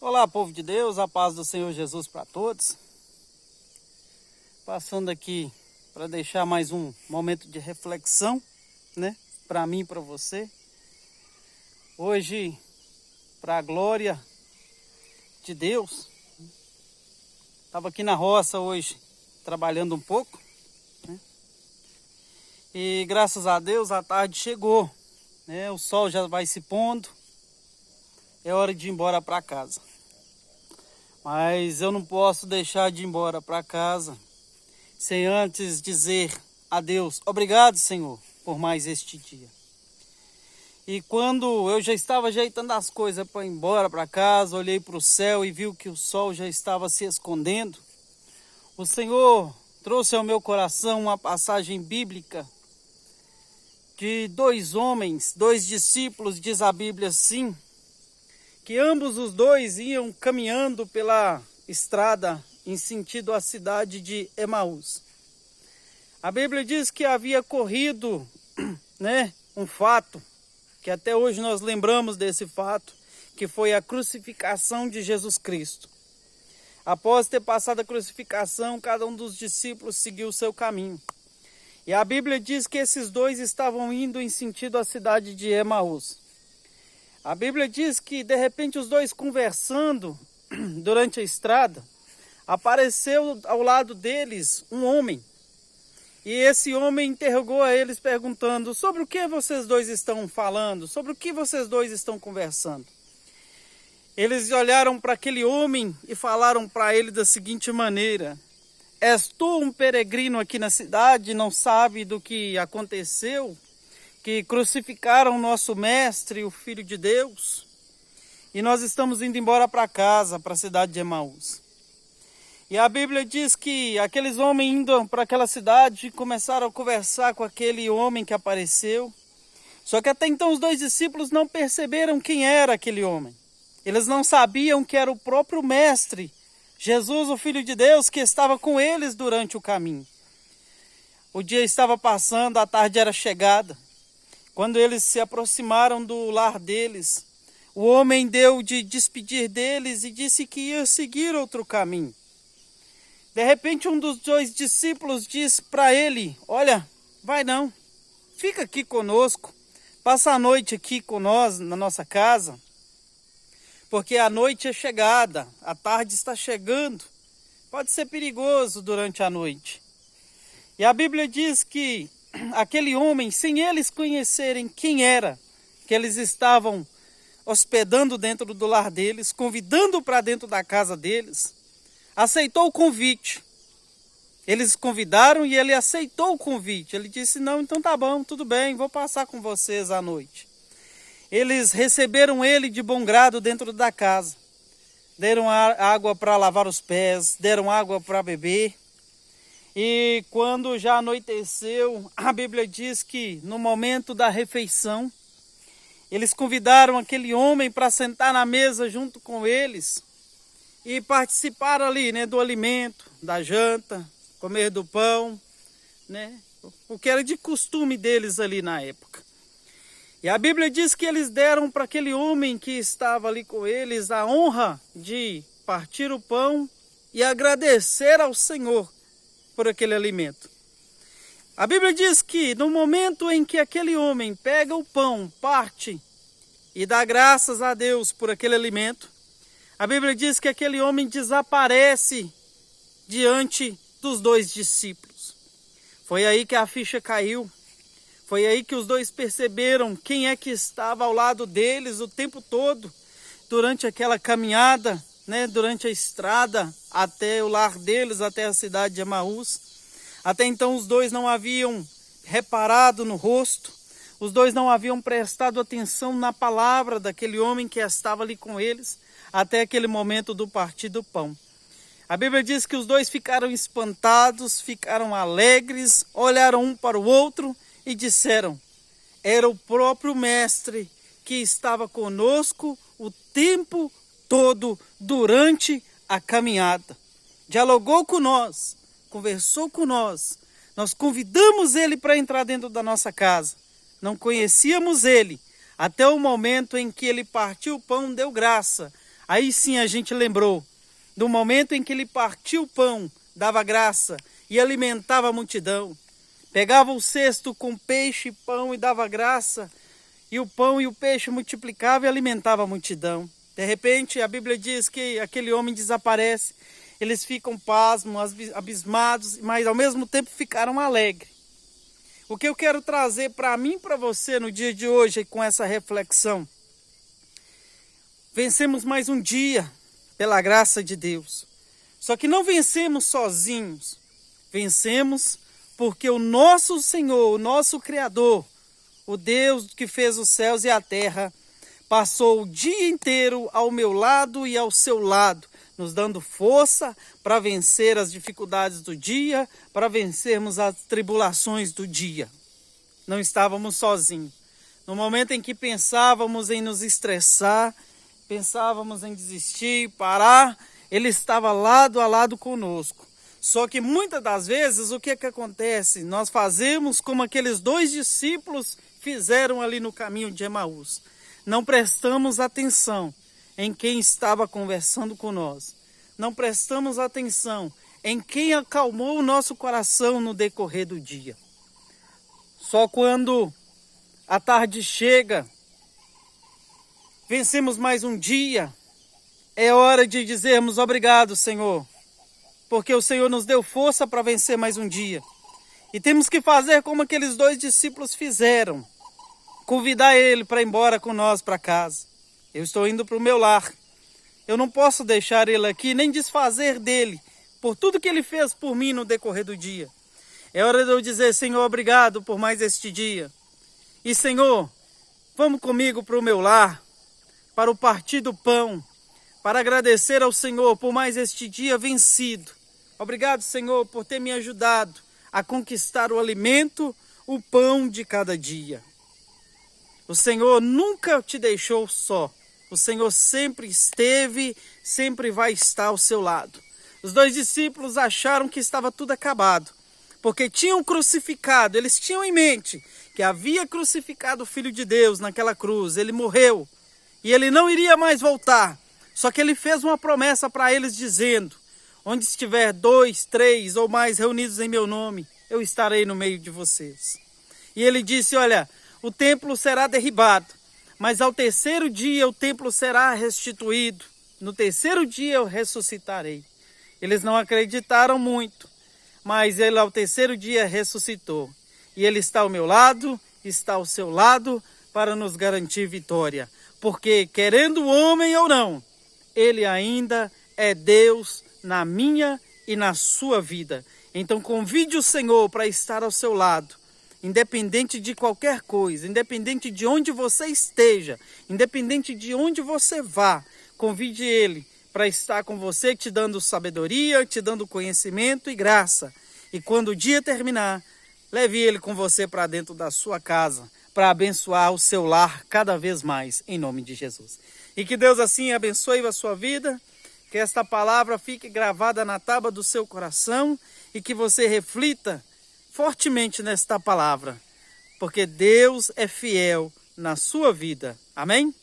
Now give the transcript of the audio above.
Olá, povo de Deus, a paz do Senhor Jesus para todos. Passando aqui para deixar mais um momento de reflexão, né? Para mim e para você. Hoje, para a glória de Deus, estava aqui na roça hoje, trabalhando um pouco, né? E graças a Deus a tarde chegou, né? O sol já vai se pondo, é hora de ir embora para casa. Mas eu não posso deixar de ir embora para casa sem antes dizer a Deus, obrigado, Senhor, por mais este dia. E quando eu já estava ajeitando as coisas para ir embora para casa, olhei para o céu e vi que o sol já estava se escondendo, o Senhor trouxe ao meu coração uma passagem bíblica de dois homens, dois discípulos, diz a Bíblia assim, que ambos os dois iam caminhando pela estrada em sentido à cidade de Emaús. A Bíblia diz que havia corrido, né, um fato, que até hoje nós lembramos desse fato, que foi a crucificação de Jesus Cristo. Após ter passado a crucificação, cada um dos discípulos seguiu o seu caminho. E a Bíblia diz que esses dois estavam indo em sentido à cidade de Emaús. A Bíblia diz que, de repente, os dois conversando durante a estrada, apareceu ao lado deles um homem. E esse homem interrogou a eles perguntando, sobre o que vocês dois estão falando? Sobre o que vocês dois estão conversando? Eles olharam para aquele homem e falaram para ele da seguinte maneira, és tu um peregrino aqui na cidade, não sabe do que aconteceu? Que crucificaram o nosso mestre, o Filho de Deus, e nós estamos indo embora para casa, para a cidade de Emaús. E a Bíblia diz que aqueles homens indo para aquela cidade começaram a conversar com aquele homem que apareceu. Só que até então os dois discípulos não perceberam quem era aquele homem. Eles não sabiam que era o próprio mestre, Jesus, o Filho de Deus, que estava com eles durante o caminho. O dia estava passando, a tarde era chegada. Quando eles se aproximaram do lar deles, o homem deu de despedir deles e disse que ia seguir outro caminho. De repente, um dos dois discípulos disse para ele, olha, vai não, fica aqui conosco, passa a noite aqui com nós, na nossa casa, porque a noite é chegada, a tarde está chegando, pode ser perigoso durante a noite. E a Bíblia diz que aquele homem, sem eles conhecerem quem era, que eles estavam hospedando dentro do lar deles, convidando para dentro da casa deles, aceitou o convite. Eles convidaram e ele aceitou o convite. Ele disse, não, então tá bom, tudo bem, vou passar com vocês à noite. Eles receberam ele de bom grado dentro da casa. Deram água para lavar os pés, deram água para beber. E quando já anoiteceu, a Bíblia diz que no momento da refeição, eles convidaram aquele homem para sentar na mesa junto com eles e participar ali, né, do alimento, da janta, comer do pão, né, o que era de costume deles ali na época. E a Bíblia diz que eles deram para aquele homem que estava ali com eles a honra de partir o pão e agradecer ao Senhor por aquele alimento. A Bíblia diz que no momento em que aquele homem pega o pão, parte e dá graças a Deus por aquele alimento, a Bíblia diz que aquele homem desaparece diante dos dois discípulos. Foi aí que a ficha caiu, foi aí que os dois perceberam quem é que estava ao lado deles o tempo todo, durante aquela caminhada, né, durante a estrada até o lar deles, até a cidade de Emaús. Até então os dois não haviam reparado no rosto, os dois não haviam prestado atenção na palavra daquele homem que estava ali com eles, até aquele momento do partir do pão. A Bíblia diz que os dois ficaram espantados, ficaram alegres, olharam um para o outro e disseram, era o próprio mestre que estava conosco o tempo todo durante a caminhada. Dialogou com nós, conversou com nós, nós convidamos ele para entrar dentro da nossa casa. Não conhecíamos ele, até o momento em que ele partiu o pão, deu graça, Aí sim a gente lembrou do momento em que ele partiu o pão, dava graça e alimentava a multidão. Pegava o cesto com peixe e pão e dava graça, e o pão e o peixe multiplicava e alimentava a multidão. De repente, a Bíblia diz que aquele homem desaparece, eles ficam pasmos, abismados, mas ao mesmo tempo ficaram alegres. O que eu quero trazer para mim e para você no dia de hoje com essa reflexão? Vencemos mais um dia pela graça de Deus. Só que não vencemos sozinhos. Vencemos porque o nosso Senhor, o nosso Criador, o Deus que fez os céus e a terra, passou o dia inteiro ao meu lado e ao seu lado, nos dando força para vencer as dificuldades do dia, para vencermos as tribulações do dia. Não estávamos sozinhos. No momento em que pensávamos em nos estressar, pensávamos em desistir, parar, Ele estava lado a lado conosco. Só que muitas das vezes o que acontece? Nós fazemos como aqueles 2 discípulos fizeram ali no caminho de Emaús. Não prestamos atenção em quem estava conversando com nós. Não prestamos atenção em quem acalmou o nosso coração no decorrer do dia. Só quando a tarde chega, vencemos mais um dia, é hora de dizermos obrigado, Senhor, porque o Senhor nos deu força para vencer mais um dia. E temos que fazer como aqueles 2 discípulos fizeram, convidar Ele para ir embora com nós para casa. Eu estou indo para o meu lar. Eu não posso deixar Ele aqui, nem desfazer dele, por tudo que Ele fez por mim no decorrer do dia. É hora de eu dizer, Senhor, obrigado por mais este dia. E Senhor, vamos comigo para o meu lar, para o partir do pão, para agradecer ao Senhor por mais este dia vencido. Obrigado, Senhor, por ter me ajudado a conquistar o alimento, o pão de cada dia. O Senhor nunca te deixou só. O Senhor sempre esteve, sempre vai estar ao seu lado. Os 2 discípulos acharam que estava tudo acabado, porque tinham crucificado, eles tinham em mente que havia crucificado o Filho de Deus naquela cruz. Ele morreu e ele não iria mais voltar. Só que ele fez uma promessa para eles dizendo: onde estiver 2, 3 ou mais reunidos em meu nome, eu estarei no meio de vocês. E ele disse, olha, o templo será derribado, mas ao 3º dia o templo será restituído. No 3º dia eu ressuscitarei. Eles não acreditaram muito, mas ele ao 3º dia ressuscitou. E ele está ao meu lado, está ao seu lado, para nos garantir vitória. Porque, querendo o homem ou não, ele ainda é Deus na minha e na sua vida. Então convide o Senhor para estar ao seu lado, independente de qualquer coisa, independente de onde você esteja, independente de onde você vá, convide Ele para estar com você, te dando sabedoria, te dando conhecimento e graça. E quando o dia terminar, leve Ele com você para dentro da sua casa, para abençoar o seu lar cada vez mais, em nome de Jesus. E que Deus assim abençoe a sua vida, que esta palavra fique gravada na tábua do seu coração e que você reflita fortemente nesta palavra, porque Deus é fiel na sua vida. Amém?